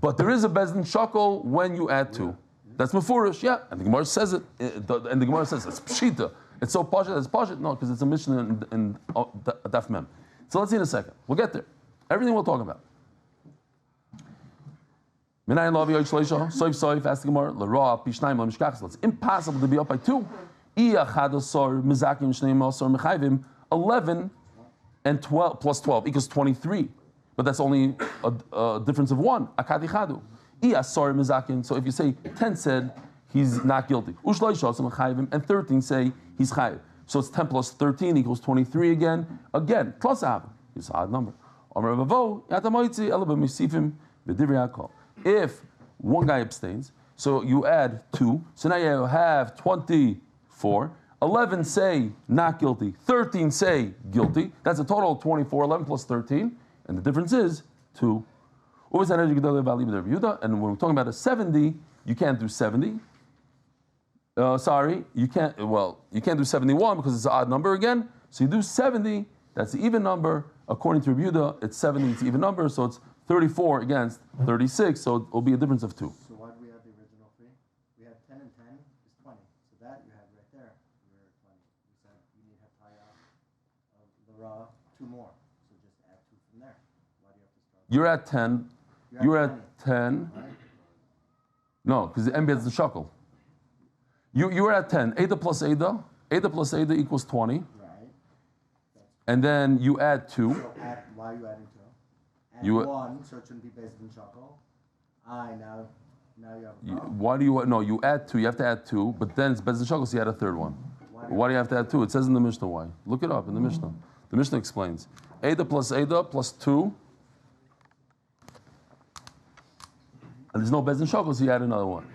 But there is a bezdin shakel when you add 2. That's mefurish, yeah. And the Gemara says it, and the Gemara says it's pshita. It's so pashit, it's pashit. No, because it's a Mishnah in Daf Mem. So let's see in a second. We'll get there. Everything we'll talk about. Minayin lavi oich shleisha, soif, ask the Gemara, l'ra, pishnayim, l'mishkachas. It's impossible to be up by 2. 11 and 12 plus 12 equals 23. But that's only a difference of 1. Akadi chadu. So if you say 10 said he's not guilty, and 13 say he's chayiv. So it's 10 plus 13 equals 23 again. Again, plus av. It's an odd number. If one guy abstains, so you add 2, so now you have 24. 11 say not guilty, 13 say guilty. That's a total of 24. 11 plus 13, and the difference is 2. And when we're talking about a 70, you can't do 70. You can't do 71 because it's an odd number again. So you do 70, that's the even number. According to Rebbe, it's 70, it's the even number, so it's 34 against 36, so it will be a difference of 2. So why do we have the original 3? We have 10 and 10 is 20. So that you have right there, you're at 20. You said you need to have Chaya, the raw, 2 more. So just add 2 from there. Why do you have to start? You're at 10. You're at 10. Right? No, because the MB is the shekel. You were at 10. Ada plus Ada. Ada plus Ada equals 20. Right. And then you add 2. So why are you adding 2? Add 1, so it shouldn't be based in shekel. Now you have a problem. Why do you add 2. You have to add 2, but then it's based in shekel, so you add a third one. Why do you have to add 2? It says in the Mishnah why. Look it up in the Mishnah. The Mishnah explains. Ada plus 2. And there's no bezin shekel, so you add another one.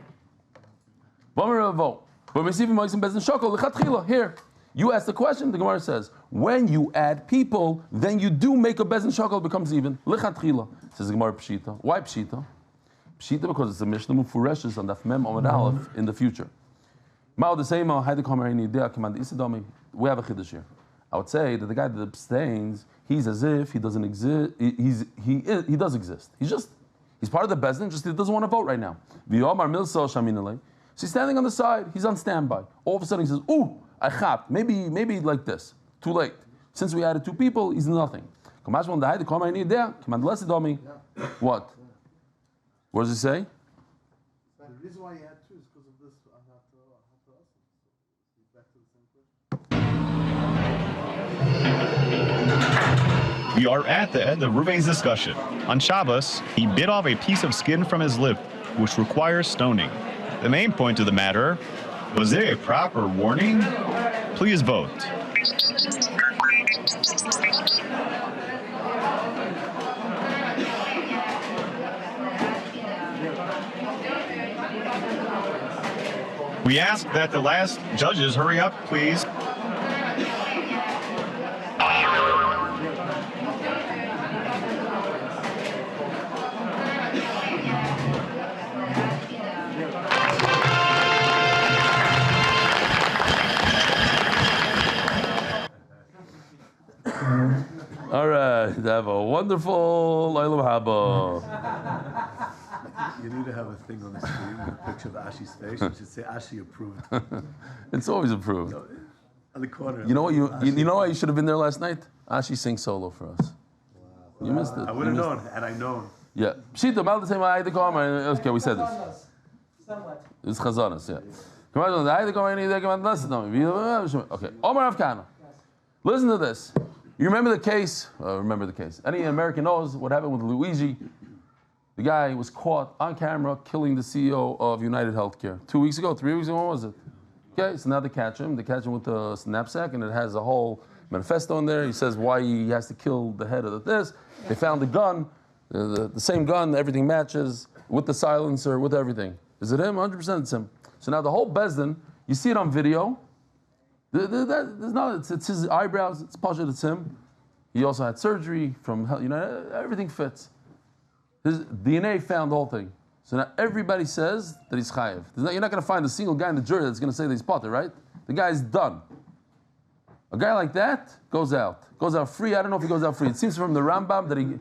Here, you ask the question, the Gemara says, when you add people, then you do make a bezin shekel, it becomes even. Lichatchila, says the Gemara Pshita. Why Pshita? Pshita because it's a Mishnah Mufureshes on Daf Mem Amud Aleph in the future. We have a chiddush here. I would say that the guy that abstains, he's as if he doesn't exist. He does exist. He's part of the bezdin, just he doesn't want to vote right now. So he's standing on the side, he's on standby. All of a sudden he says, ooh, I chapped. Maybe like this. Too late. Since we added 2 people, he's nothing. What? What does it say? The reason why he had two is because of this. Back to the same question. We are at the end of Ruvain's discussion. On Shabbos, he bit off a piece of skin from his lip, which requires stoning. The main point of the matter, was there a proper warning? Please vote. We ask that the last judges hurry up, please. All right, have a wonderful Olam Haba. You need to have a thing on the screen with a picture of Ashi's face. You should say Ashi approved. It's always approved. No, on the corner. You know what? You know why you should have been there last night? Ashi sings solo for us. Wow. You missed it. I would have known had I known. Yeah. Pshita, mal the same way the Cohn. Okay, we said this. It's Chazanas, yeah. Come on, the Cohn. Okay. Omar Afkana. Listen to this. You remember the case? Remember the case. Any American knows what happened with Luigi. The guy was caught on camera killing the CEO of United Healthcare 2 weeks ago, 3 weeks ago, what was it? Okay, so now they catch him. They catch him with a knapsack, and it has a whole manifesto in there. He says why he has to kill the head of this. They found the gun, the same gun, everything matches, with the silencer, with everything. Is it him? 100% it's him. So now the whole Bezdin, you see it on video. It's his eyebrows, it's Pasha, it's him. He also had surgery from, everything fits. His DNA found the whole thing. So now everybody says that he's chayiv. You're not going to find a single guy in the jury that's going to say that he's potter, right? The guy's done. A guy like that goes out free. I don't know if he goes out free. It seems from the Rambam that he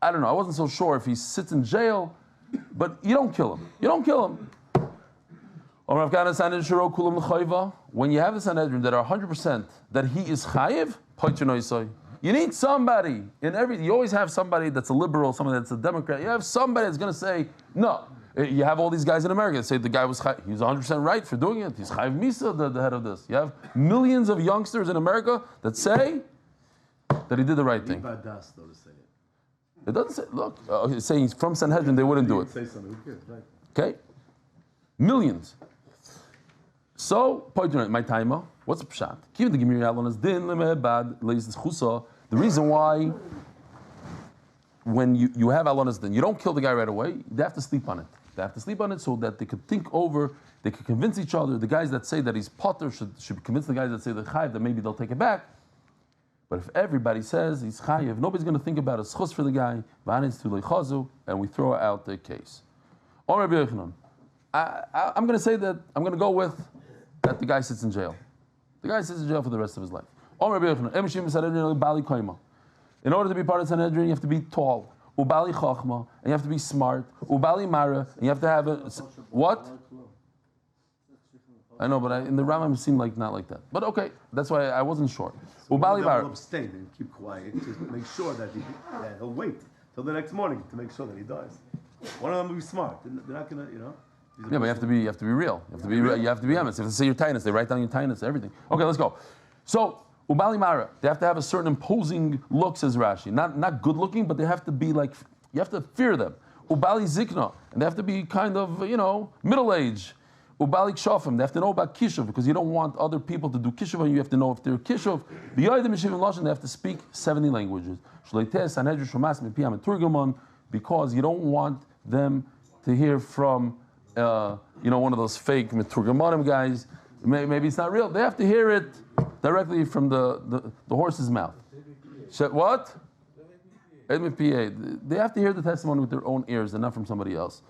I don't know. I wasn't so sure if he sits in jail, but you don't kill him. You don't kill him. When you have the Sanhedrin that are 100% that he is chayiv, you need somebody in every. You always have somebody that's a liberal, somebody that's a Democrat. You have somebody that's going to say no. You have all these guys in America that say the guy was chayiv. He's 100% right for doing it. He's chayiv misa, the head of this. You have millions of youngsters in America that say that he did the right thing. It doesn't say. Look, it's saying from Sanhedrin they wouldn't do it. Say something. Who cares? Right. Okay, millions. So, my timer. What's the pshat? The reason why, when you have alonas din, you don't kill the guy right away. They have to sleep on it. They have to sleep on it so that they could think over. They could convince each other. The guys that say that he's potter should convince the guys that say that chayiv that maybe they'll take it back. But if everybody says he's chayiv, nobody's going to think about a schus for the guy. And we throw out the case. I'm going to say that I'm going to go with that the guy sits in jail. The guy sits in jail for the rest of his life. In order to be part of Sanhedrin, you have to be tall. Ubali chachma, and you have to be smart. Ubali mara, and you have to have a what? I know, but in the Rambam it seemed like not like that. But okay, that's why I wasn't sure. So Ubali mara. Will abstain and keep quiet to make sure that he'll wait till the next morning to make sure that he dies. One of them will be smart. They're not gonna, Yeah, but you have to be real. You have to be real. You have to be honest. You have to say your tinus. They write down your tinus, everything. Okay, let's go. So, Ubali Mara, they have to have a certain imposing look, says Rashi. Not good looking, but they have to be like, you have to fear them. Ubali Zikna, and they have to be kind of, middle age. Ubali Kshofim, they have to know about Kishuv, because you don't want other people to do Kishuv, and you have to know if they're Kishuv. The Yodim Yeshivim Lashon, they have to speak 70 languages. Because you don't want them to hear from one of those fake Meturgamanim guys. Maybe it's not real. They have to hear it directly from the horse's mouth. What? They have to hear the testimony with their own ears and not from somebody else.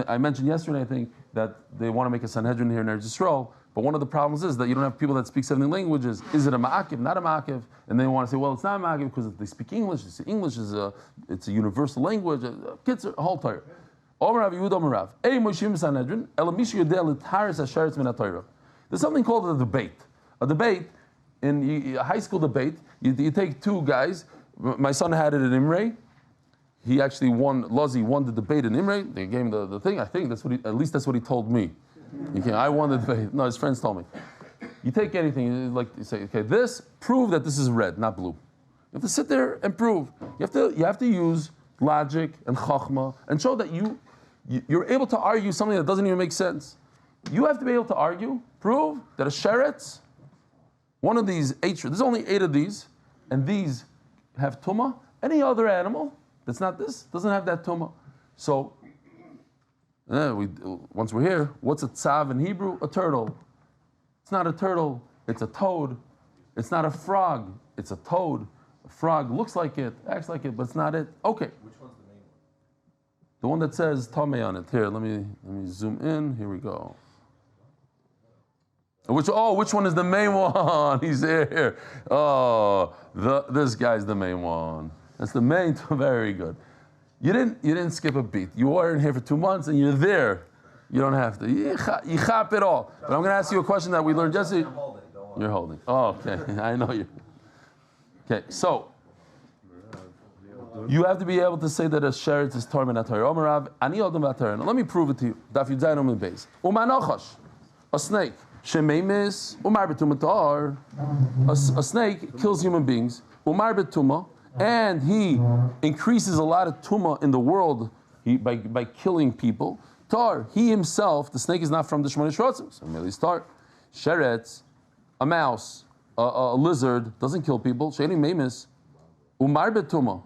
I mentioned yesterday, I think, that they want to make a Sanhedrin here in Eretz Yisrael, but one of the problems is that you don't have people that speak 70 languages. Is it a ma'akiv, not a ma'akiv? And they want to say, well, it's not a ma'akiv because if they speak English, English is it's a universal language. Kids are a whole Torah. There's something called a debate. A debate, in a high school debate, you take two guys. My son had it at Imre. he actually won. Lozi won the debate in Imre. They gave him the thing. I think that's what at least that's what he told me. I won the debate. No, his friends told me. You take anything, like you say, okay, this prove that this is red, not blue. You have to sit there and prove. You have to use logic and chachma and show that you're able to argue something that doesn't even make sense. You have to be able to argue, prove that a sheretz, one of these 8, there's only 8 of these, and these have tumah. Any other animal that's not this doesn't have that tumah. So, once we're here, what's a tzav in Hebrew? A turtle. It's not a turtle, it's a toad. It's not a frog, it's a toad. A frog looks like it, acts like it, but it's not it. Okay. Which one's the main one? The one that says Tameh on it. Here, let me zoom in. Here we go. Which one is the main one? He's here. Oh, this guy's the main one. That's the main. Very good. You didn't skip a beat. You were in here for 2 months and you're there. You don't have to. You chap it all. But I'm going to ask you a question that we learned yesterday. I'm holding. Don't worry. You're holding. Oh, okay. I know you. Okay, so you have to be able to say that a sheretz is torah not torah. Omarav ani odom v'atorah. Now let me prove it to you. Daf Yudzayin Amud Beis. Umanochash, a snake. Shemeimis umar betumatar. A snake kills human beings. Umar betuma, and he increases a lot of tumah in the world by killing people. Tar, he himself, the snake is not from the Shemona Shrotzim. So merely tar. Sheretz, a mouse, a lizard doesn't kill people. She'eni meimis umar betuma.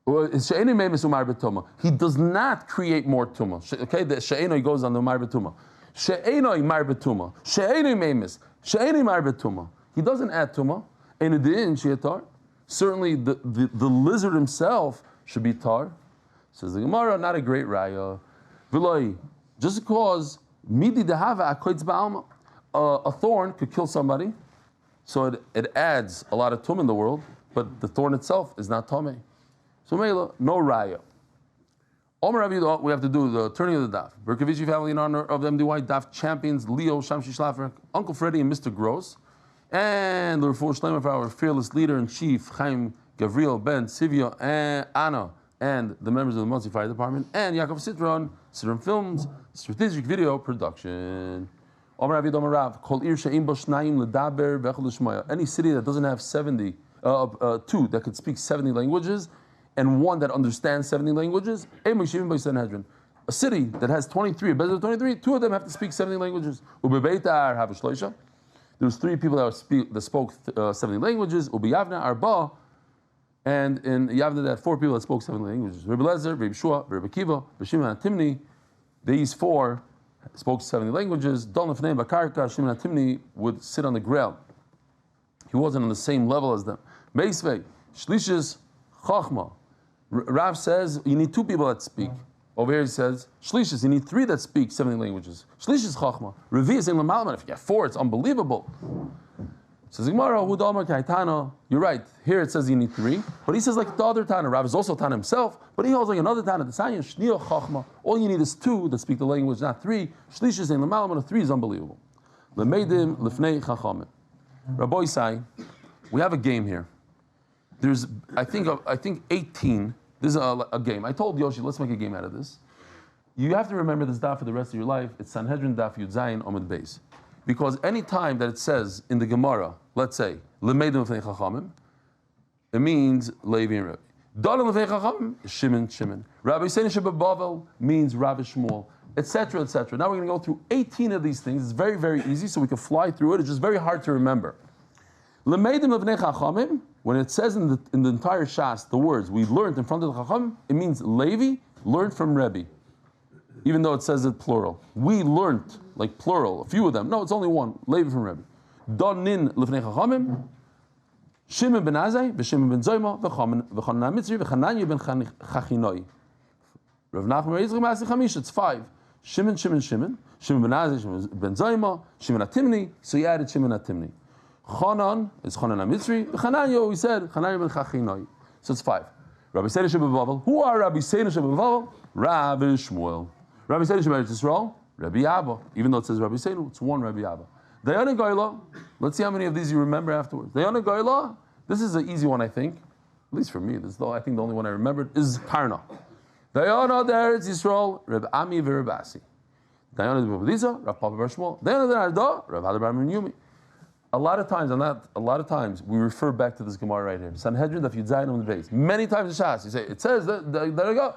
She'eni meimis umar betuma. He does not create more tumah. Okay, the she'eni goes on the umar betuma. She'enoi mar betuma. She'enoi meimis. She'enoi mar betuma. He doesn't add tumah. And it didn't she'etar. Certainly the lizard himself should be tar. Says the Gemara, not a great raya. V'loi, just because midi dehava akoitz ba'alma, a thorn could kill somebody, so it adds a lot of tum in the world, but the thorn itself is not tameh. So Mela, no raya. Omer Avidah, we have to do the turning of the daf. Berkovici family in honor of the MDY daf champions Leo, Shamshi Schlaffer, Uncle Freddie, and Mr. Gross, and the Refuah Shelaima for our fearless leader in chief Chaim Gavriel Ben Sivio and Anna, and the members of the Monsey Fire Department, and Yaakov Citron Films, Strategic Video Production. Omer Avidah Omer Rav, Kol Ir She'im Bo Shnayim L'daber V'echol L'shmaya. Any city that doesn't have 2 that could speak 70 languages, and 1 that understands 70 languages, Sanhedrin. A city that has 23, a Bezos of 23, 2 of them have to speak 70 languages. Ubebeitar have a shloisha. There's 3 people that spoke 70 languages. Ubiyavna Arba, and in Yavna there 4 people that spoke 70 languages. Rebbe Lezer, Rebbe Shua, Rebbe Akiva, Shimon Timni. These 4 spoke 70 languages. Don Lefnei Bakarka, Shimon Timni would sit on the ground. He wasn't on the same level as them. Meisvei, Shlishis, Chachma. Rav says you need 2 people that speak. Over here he says Shlishis, you need 3 that speak 70 languages. Shlishis Chachma. Revi is in Lamalman. If you get 4, it's unbelievable. Says Gemara, Hudamar Kaitana. You're right. Here it says you need 3, but he says like the other Tana. Rav is also Tana himself, but he holds like another Tana. The Sanya Shnia Chachma. All you need is 2 that speak the language, not 3. Shlishis in Lamalman. 3 is unbelievable. Lemeidim Lefnei Chachamim. Rabbi Sai, we have a game here. There's, I think 18. This is a game. I told Yoshi, let's make a game out of this. You have to remember this daf for the rest of your life. It's Sanhedrin Daf Yudzayin Amud Beis. Because any time that it says in the Gemara, let's say, L'meidim L'fnei Chachamim, it means Levi and Rebbe. Dalim L'fnei Chachamim, Shimon. Rabbi Yisrael Sheba Bavel means Rabbi Shmuel, etc., etc. Now we're going to go through 18 of these things. It's very, very easy, so we can fly through it. It's just very hard to remember. L'meidim L'fnei Chachamim, when it says in the entire Shas, the words we learned in front of the Chacham, it means Levi learned from Rebbe. Even though it says it plural. We learned, like plural, a few of them. No, it's only 1, Levi from Rebbe. Donin L'fnei Chachamim, Shimon ben Azai, V'Shimon ben Zoyma, V'Chanan Mitzri, V'Chananya ben Chachinoi. Rav Nachman Reizich Ma'aseh Chamish, it's 5. Shimon ben Azai, Shimon ben Zoyma, Shimon Atimni, so you added Shimon Atimni. Chanan is Chanan HaMitzri. Chananya, we said, Chananya ben Chachinoi. So it's 5. Rabbi Seder Shebebavel. Who are Rabbi Seder Shebebavel? Rabbi Shmuel. Rabbi Seder Shebebavel Yisrael? Rabbi Abba. Even though it says Rabbi Seder, it's 1 Rabbi Abba. Dayana Goyla. Let's see how many of these you remember afterwards. Dayana Goyla. This is an easy one, I think. least for me, I think the only one I remembered is Parna. Dayana der Eretz Yisrael, Reb Ami v'Reb Asi. Dayana de Bava Basra, Rav Papa bar Shmuel. Dayana de Arda, Rav Hada bar Yumi. A lot of times we refer back to this Gemara right here. Sanhedrin Daf Yud Beis. Many times in Shas, you say it says that there you go.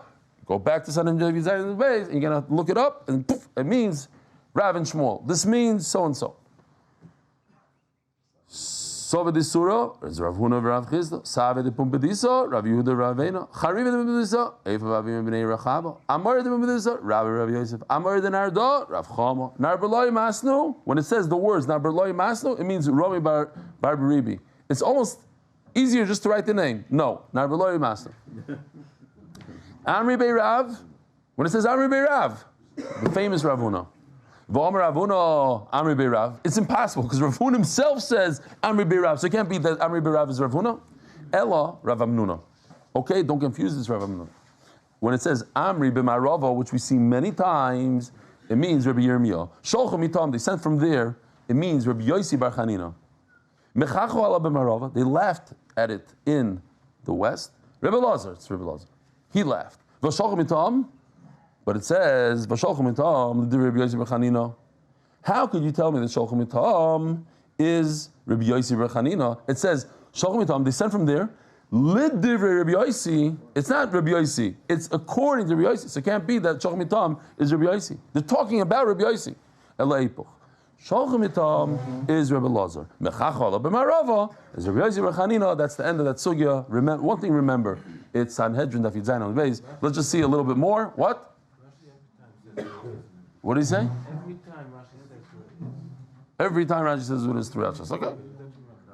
Go back to Sanhedrin Daf Yud Beis, and you're gonna look it up, and poof, it means Rav and Shmuel. This means so and so. Sove de Sura is Rav Huna v'Rav Chizda. Save de Pumbedisa, Rav Yehuda Ravena. Chariv de Pumbedisa, Eifa Vavim b'nei Rachava. Amar de Pumbedisa, Rav Yosef. Amar de Narda, Rav Chama. Narberloi Masnu. When it says the words Narberloi Masnu, it means Rami bar Baribi. It's almost easier just to write the name. No, Narberloi Masnu. Amri Bei Rav. When it says Amri Bei Rav, the famous Rav Huna. It's impossible because Rav Huna himself says Amri Bei Rav, so it can't be that Amri Bei Rav is Rav Huna. Ella Rav Amnuna. Okay, don't confuse this Rav Amnuna. When it says Amri B'Marava, which we see many times, it means Rabbi Yirmiyah. Sholchim Mitam, they sent from there, it means Rabbi Yossi Bar Chanina. Mechacho ala B'Marava, they laughed at it in the west. Rebbe Lazar, it's Rebbe Lazar. He laughed. V'Sholchim Mitam. But it says, V'sholchim mitam, the Rabbi Yosef bar Chanina. How could you tell me that Sholchim mitam is Rabbi Yosef bar Chanina? It says, Sholchim mitam, they sent from there, Lid divrei Rabbi Yosef, it's not Rabbi Yosef, it's according to Rabbi Yosef. So it can't be that Sholchim mitam is Rabbi Yosef. They're talking about Rabbi Yosef. Ela epoch. Sholchim mitam is Rebbe Lazar. Mechacho ala b'Marava is Rabbi Yosef bar Chanina. That's the end of that sugya. One thing remember, it's Sanhedrin Daf Yud Beis. Let's just see a little bit more. What? What do you say? Every time Rashi says it is throughout Shas. Okay.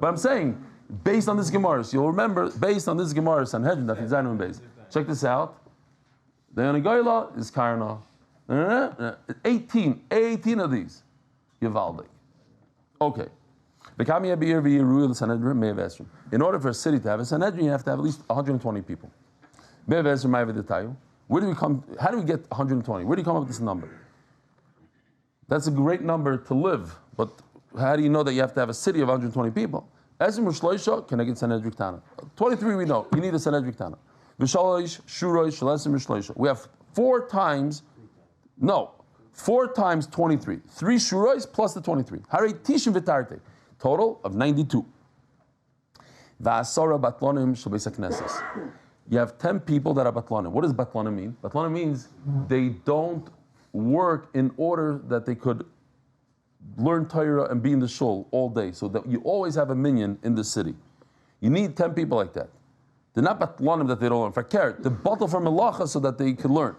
But I'm saying, based on this Gemara, so you'll remember, based on this Gemara, Sanhedrin, Daf Yud Beis. Check this out. The Yonigoyla is Karna. 18 of these. Yivaldik. Okay. In order for a city to have a Sanhedrin, you have to have at least 120 people. Where do we come? How do we get 120? Where do you come up with this number? That's a great number to live, but how do you know that you have to have a city of 120 people? 23 we know. You need a Sanhedrin Tana. We have 4 times 23. 3 shurois plus the 23. Hari tishim v'tarte. Total of 92. V'asara batlonim sh'beis hakneses. You have 10 people that are batlanim. What does batlanim mean? Batlanim means they don't work in order that they could learn Torah and be in the shul all day, so that you always have a minyan in the city. You need 10 people like that. They're not batlanim that they don't learn. They're battle for melacha so that they can learn.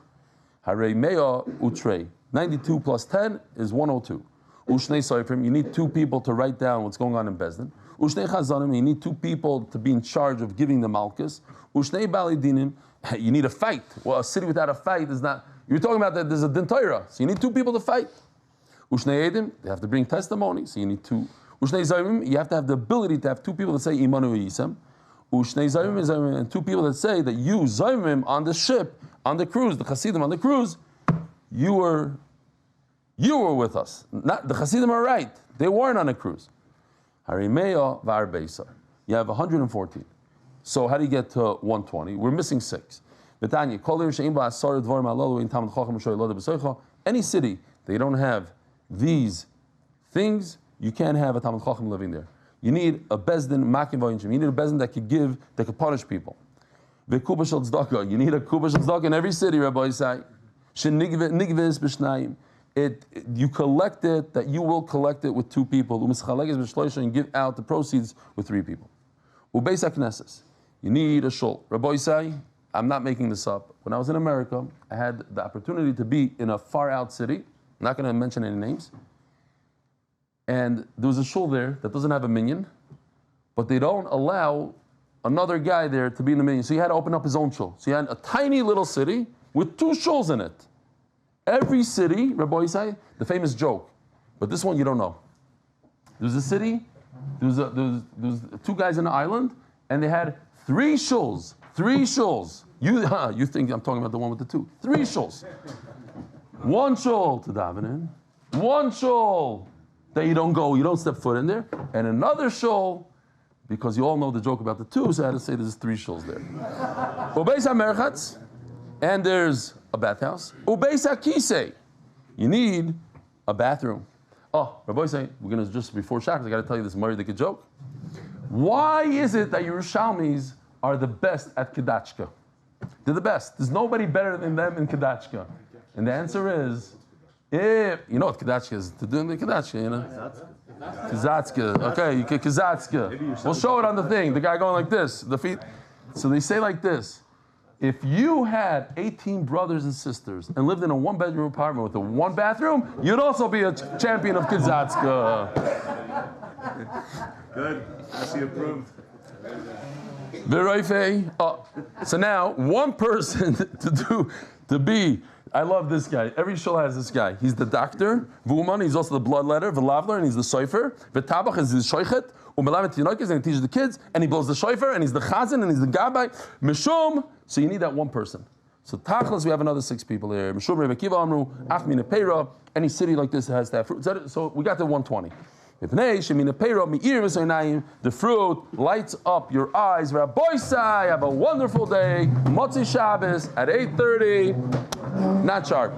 Harei mea utrei. 92 plus 10 is 102. Ushnei soifrim, you need 2 people to write down what's going on in Bezdin. Ushnei chazanim, you need 2 people to be in charge of giving the malchus. Ushnei bali dinim, you need a fight. Well, a city without a fight is not. You're talking about that there's a din Torah, so you need 2 people to fight. Ushnei edim, they have to bring testimony, so you need 2. Ushnei zayim, you have to have the ability to have 2 people that say imanu yisem. Ushnei zayim, and 2 people that say that you zayim on the ship, on the cruise, the Hasidim on the cruise, you were with us. Not the Hasidim are right; they weren't on a cruise. Harimea var beisar. You have 114. So how do you get to 120? We're missing 6. Any city they don't have these things, you can't have a Talmud Chacham living there. You need a bezdin makim v'yinshim. You need a bezdin that could punish people. You need a kuba shel tzedakah in every city, Rabbi Yisai. You collect it, that you will collect it with 2 people. And give out the proceeds with 3 people. Ubeis HaKnesses. You need a shul. Rabbi Yisai, I'm not making this up. When I was in America, I had the opportunity to be in a far out city. I'm not going to mention any names. And there was a shul there that doesn't have a minyan, but they don't allow another guy there to be in the minyan. So he had to open up his own shul. So he had a tiny little city with 2 shuls in it. Every city, Rabbi Yisai, the famous joke, but this one you don't know. There was a city, there was 2 guys in the island, and they had 3 shuls. 3 shuls. You think I'm talking about the one with the 2. 3 shuls. 1 shul to daven in, 1 shul that you don't step foot in there, and another shul because you all know the joke about the two, so I had to say there's 3 shuls there. Ubeis HaMerchatz, and there's a bathhouse. Ubeis HaKisei, you need a bathroom. Oh, Rabbi say, we're going to just before Shabbos, I got to tell you this Mair Dika joke. Why is it that Yerushalmis are the best at Kedachka? They're the best. There's nobody better than them in Kedachka. And the answer is, you know what Kedachka is? To do in the Kedachka, you know? Kazatzka. Okay, Kazatzka. We'll show it on the thing. The guy going like this, the feet. So they say like this. If you had 18 brothers and sisters and lived in a 1-bedroom apartment with a 1 bathroom, you'd also be a champion of Kazatzka. Good. Rashi approved. So now, one person to be, I love this guy. Every shul has this guy. He's the doctor, Vuman, he's also the bloodletter, V'lavler, and he's the soifer. V'tabach is the shoichet, Umelamet Tinoikis, and he teaches the kids, and he blows the shofar, and he's the chazan, and he's the gabbai. Mishum, so you need that one person. So Tachlis, we have another 6 people here. Mishum, Rebbe Akiva Amru, Achmina Peira, any city like this has that fruit. So we got to 120. The fruit lights up your eyes. Have a wonderful day. Motzi Shabbos at 8:30. Not sharp.